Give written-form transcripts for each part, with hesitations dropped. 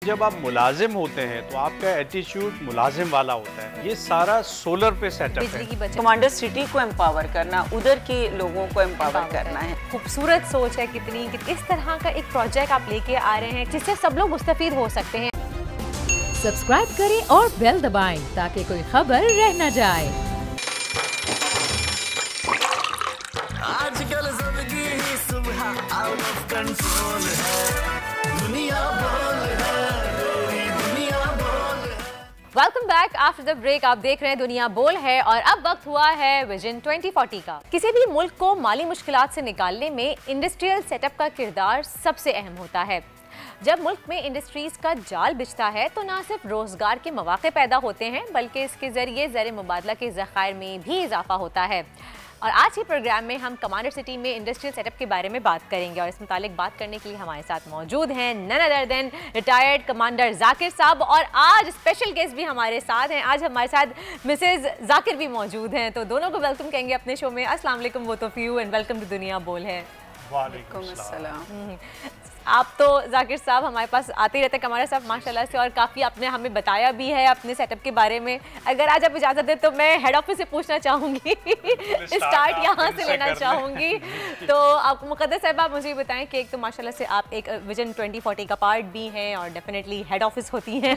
जब आप मुलाजिम होते हैं तो आपका एटीट्यूड मुलाजिम वाला होता है। ये सारा सोलर पे सेटअप है। कमांडर सिटी को एम्पावर करना, उधर के लोगों को एम्पावर करना है। खूबसूरत सोच है कितनी कि इस तरह का एक प्रोजेक्ट आप लेके आ रहे हैं जिससे सब लोग मुस्तफीद हो सकते हैं। सब्सक्राइब करें और बेल दबाएं ताकि कोई खबर रह न जाए। आजकल ज़िंदगी ही सुबह आउट ऑफ कंट्रोल है, दुनिया बोल है, दुनिया बोल है। Welcome back after the break. आप देख रहे हैं दुनिया बोल है और अब वक्त हुआ है विजन 2040 का। किसी भी मुल्क को माली मुश्किलात से निकालने में इंडस्ट्रियल सेटअप का किरदार सबसे अहम होता है। जब मुल्क में इंडस्ट्रीज का जाल बिछता है तो ना सिर्फ रोजगार के मौके पैदा होते हैं बल्कि इसके जरिए ज़र मुबादला के ज़खायर में भी इजाफा होता है। और आज के प्रोग्राम में हम कमांडर सिटी में इंडस्ट्रियल सेटअप के बारे में बात करेंगे और इस मुतालिक बात करने के लिए हमारे साथ मौजूद हैं none other than retired commander Zakir साहब, और आज स्पेशल गेस्ट भी हमारे साथ हैं। आज हमारे साथ मिसेज जाकिर भी मौजूद हैं, तो दोनों को वेलकम कहेंगे अपने शो में। अस्सलाम वालेकुम both of you and welcome to दुनिया बोल है। वालेकुम अस्सलाम। आप तो जाकिर साहब हमारे पास आते ही रहते हैं कमांडर साहब माशाल्लाह से, और काफ़ी आपने हमें बताया भी है अपने सेटअप के बारे में। अगर आज आप इजाज़त दें तो मैं हेड ऑफिस से पूछना चाहूँगी, स्टार्ट यहाँ से लेना चाहूँगी। तो आप मुक़द्दस साहब आप मुझे बताएं कि एक तो माशाल्लाह से आप एक विजन 2040 का पार्ट भी हैं और डेफिनेटली हेड ऑफिस होती हैं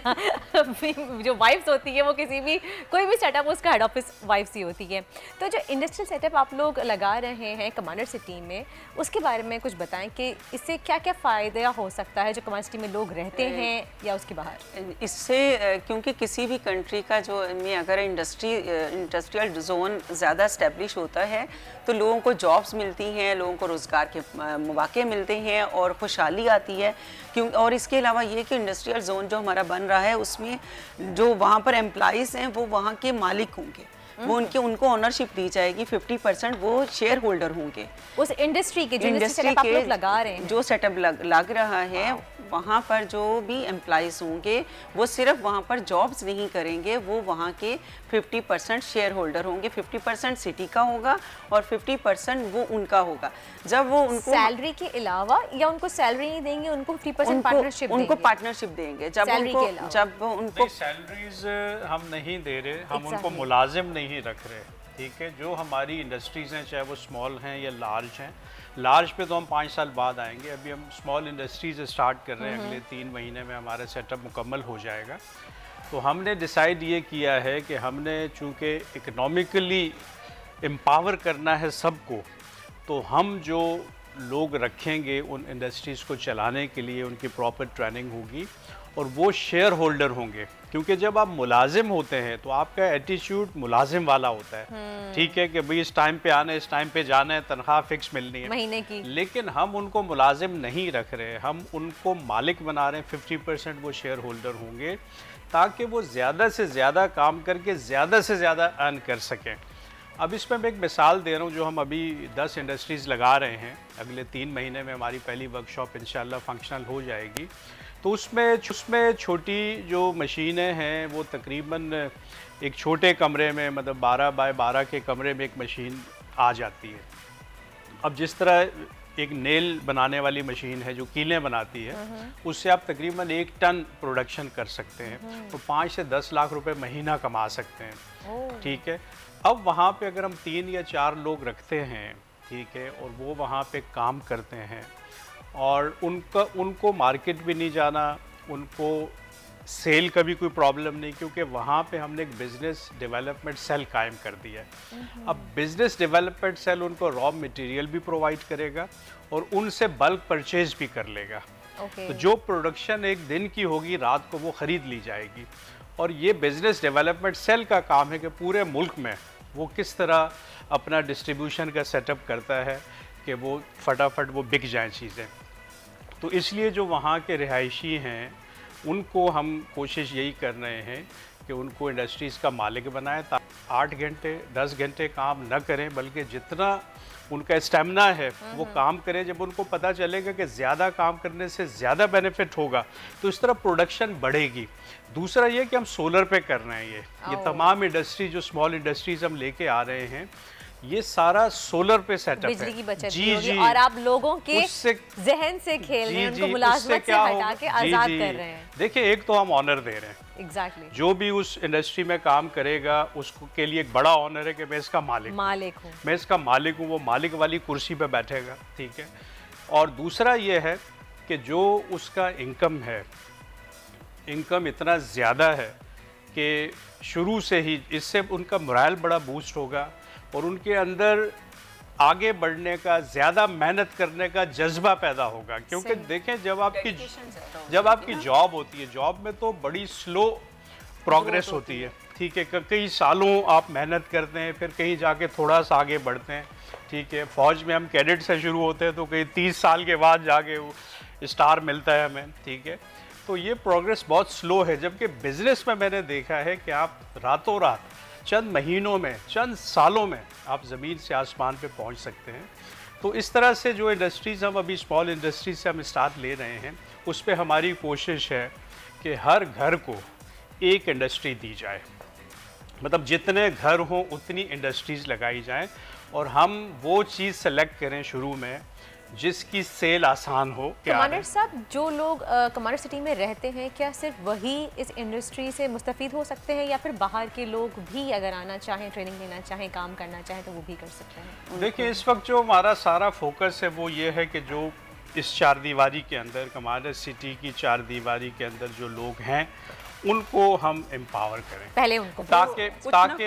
जो वाइफ्स होती है वो किसी भी कोई भी सेटअप उसका हेड ऑफिस वाइफ्स ही होती है। तो जो इंडस्ट्रियल सेटअप आप लोग लगा रहे हैं कमांडर सिटी में, उसके बारे में कुछ बताएं कि इससे क्या क्या फ़ायदा हो सकता है जो कमांडर सिटी में लोग रहते हैं या उसके बाहर। इससे क्योंकि किसी भी कंट्री का जो में अगर इंडस्ट्रियल जोन ज़्यादा इस्टेब्लिश होता है तो लोगों को जॉब्स मिलती हैं, लोगों को रोज़गार के मौके मिलते हैं और खुशहाली आती है। क्यों और इसके अलावा ये कि इंडस्ट्रियल जोन जो हमारा बन रहा है उसमें जो वहाँ पर एम्प्लॉइज़ हैं वो वहाँ के मालिक होंगे, वो उनको ओनरशिप दी जाएगी। 50% वो शेयर होल्डर होंगे उस इंडस्ट्री के जो सेटअप आप लोग लगा रहे हैं। जो सेटअप लग रहा है वहाँ पर जो भी एम्प्लॉइज़ होंगे वो सिर्फ वहाँ पर जॉब्स नहीं करेंगे, वो वहाँ के 50% शेयर होल्डर होंगे। 50% सिटी का होगा और 50% वो उनका होगा। जब वो उनको सैलरी के अलावा या उनको सैलरी नहीं देंगे, उनको 50% पार्टनरशिप देंगे। उनको पार्टनरशिप देंगे। जब उनको सैलरीज हम नहीं दे रहे, हम उनको मुलाजिम नहीं रख रहे, ठीक है। जो हमारी इंडस्ट्रीज़ हैं चाहे वो स्मॉल हैं या लार्ज हैं, लार्ज पे तो हम 5 साल बाद आएंगे। अभी हम स्मॉल इंडस्ट्रीज़ स्टार्ट कर रहे हैं, अगले 3 महीने में हमारा सेटअप मुकम्मल हो जाएगा। तो हमने डिसाइड ये किया है कि हमने चूँकि इकनॉमिकली एम्पावर करना है सबको, तो हम जो लोग रखेंगे उन इंडस्ट्रीज़ को चलाने के लिए उनकी प्रॉपर ट्रेनिंग होगी और वो शेयर होल्डर होंगे। क्योंकि जब आप मुलाजिम होते हैं तो आपका एटीट्यूड मुलाजिम वाला होता है, ठीक है, कि भाई इस टाइम पे आना है, इस टाइम पे जाना है, तनख्वाह फिक्स मिलनी है महीने की। लेकिन हम उनको मुलाजिम नहीं रख रहे, हम उनको मालिक बना रहे हैं। 50% वो शेयर होल्डर होंगे ताकि वो ज़्यादा से ज़्यादा काम करके ज़्यादा से ज़्यादा अर्न कर सकें। अब इसमें मैं एक मिसाल दे रहा हूँ। जो हम अभी 10 इंडस्ट्रीज़ लगा रहे हैं, अगले 3 महीने में हमारी पहली वर्कशॉप इंशाल्लाह फंक्शनल हो जाएगी। तो उसमें छोटी जो मशीनें हैं वो तकरीबन एक छोटे कमरे में, मतलब 12 बाय 12 के कमरे में एक मशीन आ जाती है। अब जिस तरह एक नेल बनाने वाली मशीन है जो कीलें बनाती है, उससे आप तकरीबन 1 टन प्रोडक्शन कर सकते हैं, तो 5 से 10 लाख रुपए महीना कमा सकते हैं, ठीक है। अब वहाँ पे अगर हम 3 या 4 लोग रखते हैं, ठीक है, और वो वहाँ पे काम करते हैं और उनको मार्केट भी नहीं जाना, उनको सेल का भी कोई प्रॉब्लम नहीं, क्योंकि वहाँ पे हमने एक बिज़नेस डेवलपमेंट सेल कायम कर दिया है। अब बिज़नेस डेवलपमेंट सेल उनको रॉ मटेरियल भी प्रोवाइड करेगा और उनसे बल्क परचेज भी कर लेगा। तो जो प्रोडक्शन एक दिन की होगी रात को वो ख़रीद ली जाएगी। और ये बिज़नेस डेवलपमेंट सेल का काम है कि पूरे मुल्क में वो किस तरह अपना डिस्ट्रीब्यूशन का सेटअप करता है कि वो फटाफट वो बिक जाएँ चीज़ें। तो इसलिए जो वहाँ के रिहायशी हैं उनको हम कोशिश यही कर रहे हैं कि उनको इंडस्ट्रीज़ का मालिक बनाएं, ताकि 8 घंटे 10 घंटे काम न करें, बल्कि जितना उनका स्टेमिना है वो काम करें। जब उनको पता चलेगा कि ज़्यादा काम करने से ज़्यादा बेनिफिट होगा तो इस तरह प्रोडक्शन बढ़ेगी। दूसरा ये कि हम सोलर पे कर रहे हैं, ये तमाम इंडस्ट्री जो स्मॉल इंडस्ट्रीज़ हम लेके आ रहे हैं, ये सारा सोलर पे सेटअप है, बिजली की बचत जी भी होगी जी, और आप लोगों के उससे जहन से खेल रहे हैं, जी उनको जी, मुलाजमत उससे से क्या हटा होगा? के जी आज़ाद जी, कर रहे हैं। देखिए एक तो हम ऑनर दे रहे हैं, एग्जैक्टली जो भी उस इंडस्ट्री में काम करेगा उसको के लिए एक बड़ा ऑनर है कि मैं इसका मालिक हूँ, हूँ। मैं इसका मालिक हूँ, वो मालिक वाली कुर्सी पे बैठेगा, ठीक है। और दूसरा ये है कि जो उसका इनकम है, इनकम इतना ज़्यादा है कि शुरू से ही इससे उनका मोरल बड़ा बूस्ट होगा और उनके अंदर आगे बढ़ने का, ज़्यादा मेहनत करने का जज्बा पैदा होगा। क्योंकि देखें जब आपकी जॉब होती है, जॉब में तो बड़ी स्लो प्रोग्रेस होती है, ठीक है। कई सालों आप मेहनत करते हैं, फिर कहीं जाके थोड़ा सा आगे बढ़ते हैं, ठीक है। फ़ौज में हम कैडेट से शुरू होते हैं तो कहीं 30 साल के बाद जाके वो स्टार मिलता है हमें, ठीक है। तो ये प्रोग्रेस बहुत स्लो है, जबकि बिज़नेस में मैंने देखा है कि आप रातों रात, चंद महीनों में, चंद सालों में आप ज़मीन से आसमान पे पहुंच सकते हैं। तो इस तरह से जो इंडस्ट्रीज़ हम अभी स्मॉल इंडस्ट्रीज से हम स्टार्ट ले रहे हैं, उस पे हमारी कोशिश है कि हर घर को एक इंडस्ट्री दी जाए, मतलब जितने घर हों उतनी इंडस्ट्रीज़ लगाई जाएं और हम वो चीज़ सेलेक्ट करें शुरू में जिसकी सेल आसान हो। कमांडर साहब, जो लोग कमांडर सिटी में रहते हैं, क्या सिर्फ वही इस इंडस्ट्री से मुस्तफ़ीद हो सकते हैं या फिर बाहर के लोग भी अगर आना चाहें, ट्रेनिंग लेना चाहें, काम करना चाहें तो वो भी कर सकते हैं? देखिए इस वक्त जो हमारा सारा फोकस है वो ये है कि जो इस चार दीवारी के अंदर, कमांडर सिटी की चार दीवारी के अंदर जो लोग हैं उनको हम एम्पावर करें, पहले उनको, ताकि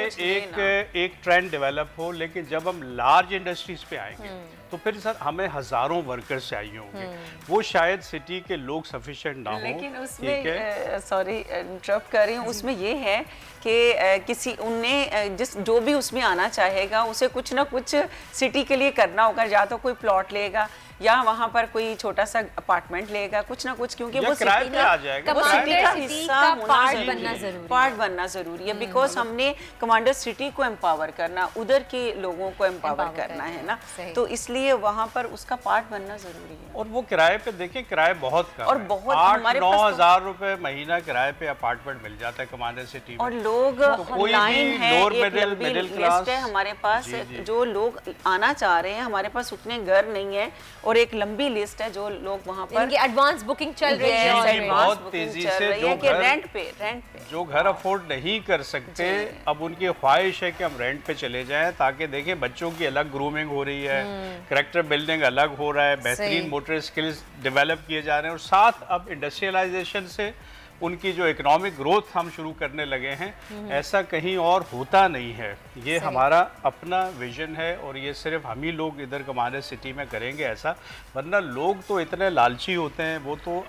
एक ट्रेंड डेवलप हो। लेकिन जब हम लार्ज इंडस्ट्रीज पे आएंगे तो फिर सर हमें हज़ारों वर्कर्स चाहिए होंगे, वो शायद सिटी के लोग सफिशिएंट ना हो। लेकिन उसमें सॉरी इंटरप्ट कर रही हूँ, उसमें ये है कि किसी उनने जो भी उसमें आना चाहेगा उसे कुछ ना कुछ सिटी के लिए करना होगा, या तो कोई प्लॉट लेगा या वहाँ पर कोई छोटा सा अपार्टमेंट लेगा, कुछ ना कुछ, क्योंकि वो सिटी का, आ जाएगा, वो सिटी का हिस्सा पार्ट बनना जरूरी है। बिकॉज हमने कमांडर सिटी को एम्पावर करना, उधर के लोगों को एम्पावर करना है ना, तो इसलिए वहाँ पर उसका पार्ट बनना जरूरी है। और वो किराए पे देखें, किराए बहुत कम और बहुत 8-9 हज़ार रुपए महीना किराए पे अपार्टमेंट मिल जाता है कमांडर सिटी में। और लोग लाइन है, एक लंबी लिस्ट है हमारे पास, जो लोग आना चाह रहे हैं, हमारे पास उतने घर नहीं है और एक लंबी लिस्ट है जो लोग वहाँ पर एडवांस बुकिंग चल रही है, बहुत तेजी से रेंट पे जो घर अफोर्ड नहीं कर सकते, अब उनकी ख्वाहिश है कि हम रेंट पे चले जाएं, ताकि देखें बच्चों की अलग ग्रूमिंग हो रही है, कैरेक्टर बिल्डिंग अलग हो रहा है, बेहतरीन मोटर स्किल्स डेवलप किए जा रहे हैं, और साथ अब इंडस्ट्रियलाइजेशन से उनकी जो इकोनॉमिक ग्रोथ हम शुरू करने लगे हैं, ऐसा कहीं और होता नहीं है। ये हमारा अपना विजन है और ये सिर्फ हम ही लोग इधर कमांडर सिटी में करेंगे ऐसा, वरना लोग तो इतने लालची होते हैं, वो तो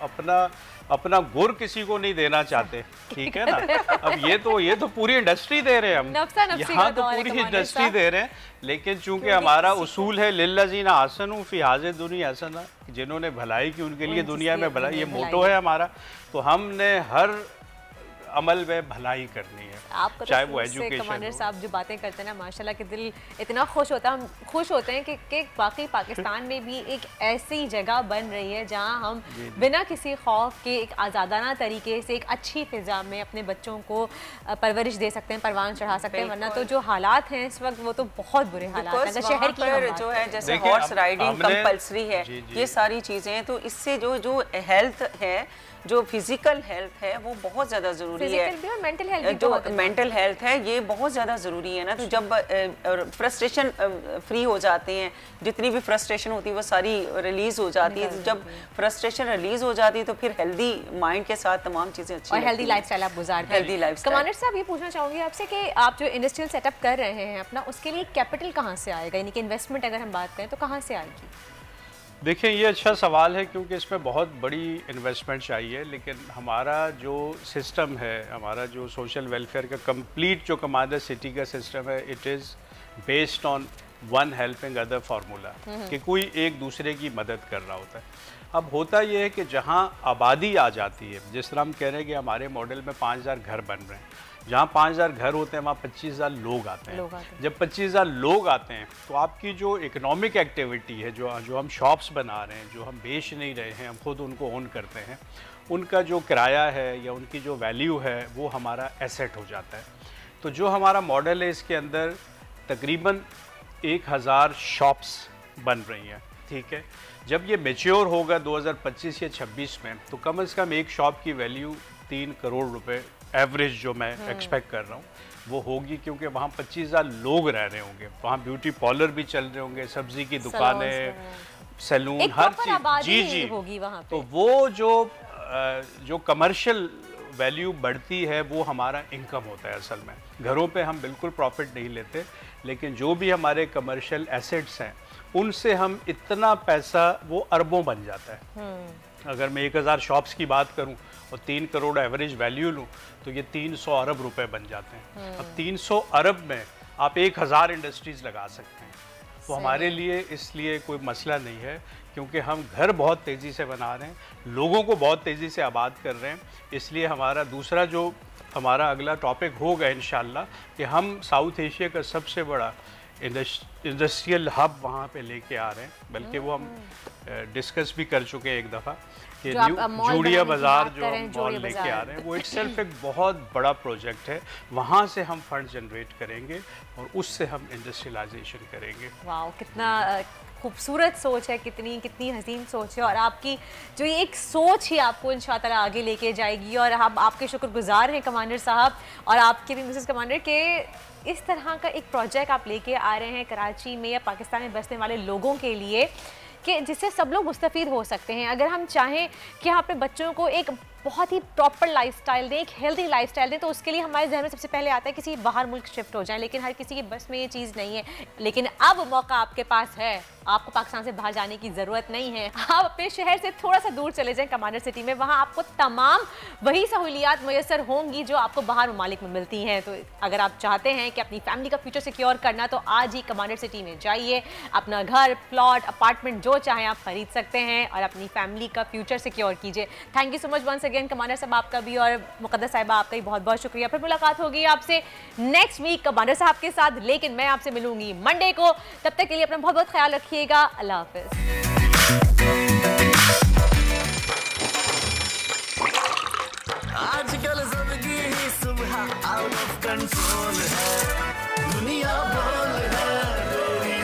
अपना गुर किसी को नहीं देना चाहते, ठीक है ना। अब ये तो पूरी इंडस्ट्री दे रहे हैं हम, यहाँ तो पूरी इंडस्ट्री दे रहे हैं, लेकिन चूंकि हमारा उसूल है लिल्लज़ीना आसनु फी हाज़िहि दुनिया हसना, जिन्होंने भलाई की उनके लिए दुनिया में भलाई, ये मोटो है हमारा। तो हमने हर अमल में भलाई करनी है, आपका चाहे वो एजुकेशन। कमांडर साहब जो बातें करते हैं ना, माशाल्लाह के दिल इतना खुश होते हैं कि बाकी पाकिस्तान में भी एक ऐसी जगह बन रही है जहां हम बिना किसी खौफ के एक आज़ादाना तरीके से एक अच्छी फिजा में अपने बच्चों को परवरिश दे सकते हैं, परवान चढ़ा सकते हैं। वरना तो जो हालात हैं इस वक्त वो तो बहुत बुरे हालात हैं। अगर शहर की जो है, जैसे हॉर्स राइडिंग कंपल्सरी है, ये सारी चीज़ें, तो इससे जो हेल्थ है, जो फिजिकल हेल्थ है, वो बहुत ज़्यादा ज़रूरी है। और मेंटल हेल्थ, जो मेंटल हेल्थ है, ये बहुत ज़्यादा ज़रूरी है ना। तो जब फ्रस्ट्रेशन फ्री हो जाते हैं, जितनी भी फ्रस्ट्रेशन होती है वो सारी रिलीज़ हो जाती है। जब फ्रस्ट्रेशन रिलीज़ हो जाती है तो फिर हेल्दी माइंड के साथ तमाम चीज़ें अच्छी और हेल्दी लाइफस्टाइल आप गुजारते हैं। Healthy lifestyle. कमांडर साहब, ये पूछना चाहूँगी आपसे कि आप जो इंडस्ट्रियल सेटअप कर रहे हैं अपना, उसके लिए कैपिटल कहाँ से आएगा, यानी कि इन्वेस्टमेंट अगर हम बात करें तो कहाँ से आएगी? देखिए ये अच्छा सवाल है, क्योंकि इसमें बहुत बड़ी इन्वेस्टमेंट चाहिए, लेकिन हमारा जो सिस्टम है, हमारा जो सोशल वेलफेयर का कंप्लीट जो कमांडर सिटी का सिस्टम है, it is based on one helping other formula, कि कोई एक दूसरे की मदद कर रहा होता है। अब होता ये है कि जहाँ आबादी आ जाती है, जिस तरह हम कह रहे हैं कि हमारे मॉडल में 5000 घर बन रहे हैं, जहाँ 5000 घर होते हैं वहाँ 25000 लोग आते हैं। जब 25000 लोग आते हैं तो आपकी जो इकोनॉमिक एक्टिविटी है, जो हम शॉप्स बना रहे हैं, जो हम बेच नहीं रहे हैं, हम खुद उनको ओन करते हैं, उनका जो किराया है या उनकी जो वैल्यू है वो हमारा एसेट हो जाता है। तो जो हमारा मॉडल है इसके अंदर तकरीबन 1000 शॉप्स बन रही हैं, ठीक है। जब ये मैच्योर होगा 2025 या 26 में, तो कम से कम एक शॉप की वैल्यू 3 करोड़ रुपए एवरेज जो मैं एक्सपेक्ट कर रहा हूँ वो होगी, क्योंकि वहाँ 25,000 लोग रह रहे होंगे, वहाँ ब्यूटी पार्लर भी चल रहे होंगे, सब्जी की दुकानें, सैलून, हर चीज, जी होगी वहाँ पे। तो वो जो कमर्शियल वैल्यू बढ़ती है वो हमारा इनकम होता है। असल में घरों पे हम बिल्कुल प्रॉफिट नहीं लेते, लेकिन जो भी हमारे कमर्शियल एसेट्स हैं उनसे हम इतना पैसा, वो अरबों बन जाता है। अगर मैं 1000 शॉप्स की बात करूं और 3 करोड़ एवरेज वैल्यू लूं तो ये 300 अरब रुपए बन जाते हैं। अब 300 अरब में आप 1000 इंडस्ट्रीज लगा सकते हैं। तो हमारे लिए इसलिए कोई मसला नहीं है, क्योंकि हम घर बहुत तेज़ी से बना रहे हैं, लोगों को बहुत तेज़ी से आबाद कर रहे हैं। इसलिए हमारा दूसरा जो हमारा अगला टॉपिक होगा इंशाल्लाह कि हम साउथ एशिया का सबसे बड़ा इंडस्ट्रियल हब वहाँ पे लेके आ रहे हैं, बल्कि वो हम डिस्कस भी कर चुके हैं एक दफ़ा कि जूड़िया बाज़ार जो हम मॉल लेके आ रहे हैं वो इटसेल्फ एक बहुत बड़ा प्रोजेक्ट है। वहाँ से हम फंड जनरेट करेंगे और उससे हम इंडस्ट्रियलाइजेशन करेंगे। वाह, कितना खूबसूरत सोच है, कितनी हसीन सोच है, और आपकी जो ये एक सोच ही आपको इंशाअल्लाह आगे लेके जाएगी। और हम आपके शुक्रगुजार हैं कमांडर साहब और आपके भी मिसेस कमांडर के इस तरह का एक प्रोजेक्ट आप लेके आ रहे हैं कराची में या पाकिस्तान में बसने वाले लोगों के लिए, कि जिससे सब लोग मुस्तफ़ीद हो सकते हैं। अगर हम चाहें कि हम अपने बच्चों को एक बहुत ही प्रॉपर लाइफस्टाइल दें, एक हेल्दी लाइफस्टाइल दें, तो उसके लिए हमारे जहन में सबसे पहले आता है किसी बाहर मुल्क शिफ्ट हो जाए, लेकिन हर किसी के बस में ये चीज़ नहीं है। लेकिन अब मौका आपके पास है, आपको पाकिस्तान से बाहर जाने की ज़रूरत नहीं है। आप अपने शहर से थोड़ा सा दूर चले जाएं कमांडर सिटी में, वहाँ आपको तमाम वही सहूलियात मैसर होंगी जो आपको बाहर ममालिक में मिलती हैं। तो अगर आप चाहते हैं कि अपनी फैमिली का फ्यूचर सिक्योर करना, तो आज ही कमांडर सिटी में जाइए, अपना घर, प्लॉट, अपार्टमेंट जो चाहें आप खरीद सकते हैं और अपनी फैमिली का फ्यूचर सिक्योर कीजिए। Thank you so much once again commander साहब, आपका भी और मुक़द्दस साहिबा आपका भी बहुत बहुत शुक्रिया। फिर मुलाकात होगी आपसे नेक्स्ट वीक कमांडर साहब के साथ, लेकिन मैं आपसे मिलूंगी मंडे को। तब तक के लिए अपना बहुत बहुत ख्याल रखिएगा। अल्लाह हाफिज़। आजकल सबकी ही सुबह आउट ऑफ कंट्रोल है, दुनिया बोल है,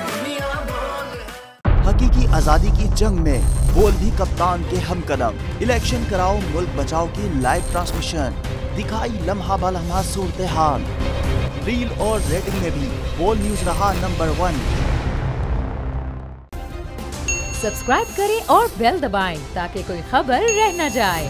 दुनिया बोल है। हकीकी आजादी की जंग में बोल भी कप्तान के हमकदम। इलेक्शन कराओ मुल्क बचाओ की लाइव ट्रांसमिशन, दिखाई लम्हा ब लम्हा सूरत हाल। रील और रेटिंग में भी बोल न्यूज रहा नंबर 1। सब्सक्राइब करें और बेल दबाएं ताकि कोई खबर रह न जाए।